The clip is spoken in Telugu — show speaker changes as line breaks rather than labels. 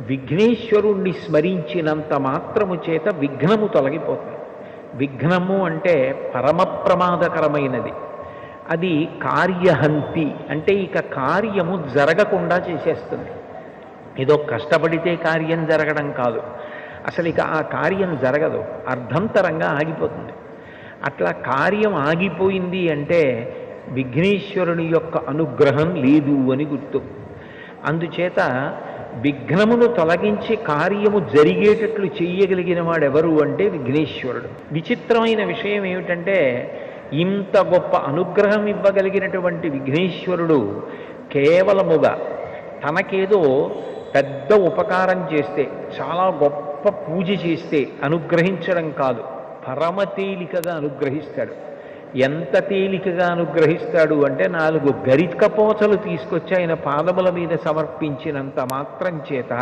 విఘ్నేశ్వరుణ్ణి స్మరించినంత మాత్రము చేత విఘ్నము తొలగిపోతుంది. విఘ్నము అంటే పరమ ప్రమాదకరమైనది. అది కార్యహంతి, అంటే ఇక కార్యము జరగకుండా చేసేస్తుంది. ఏదో కష్టపడితే కార్యం జరగడం కాదు, అసలు ఇక ఆ కార్యం జరగదు, అర్ధంతరంగా ఆగిపోతుంది. అట్లా కార్యం ఆగిపోయింది అంటే విఘ్నేశ్వరుని యొక్క అనుగ్రహం లేదు అని గుర్తు. అందుచేత విఘ్నమును తొలగించి కార్యము జరిగేటట్లు చెయ్యగలిగిన వాడెవరు అంటే విఘ్నేశ్వరుడు. విచిత్రమైన విషయం ఏమిటంటే, ఇంత గొప్ప అనుగ్రహం ఇవ్వగలిగినటువంటి విఘ్నేశ్వరుడు కేవలముగా తనకేదో పెద్ద ఉపకారం చేస్తే, చాలా గొప్ప పూజ చేస్తే అనుగ్రహించడం కాదు, పరమ తేలికగా అనుగ్రహిస్తాడు. ఎంత తేలికగా అనుగ్రహిస్తాడు అంటే 4 గరిక పోచలు తీసుకొచ్చి ఆయన పాదముల మీద సమర్పించినంత మాత్రం చేత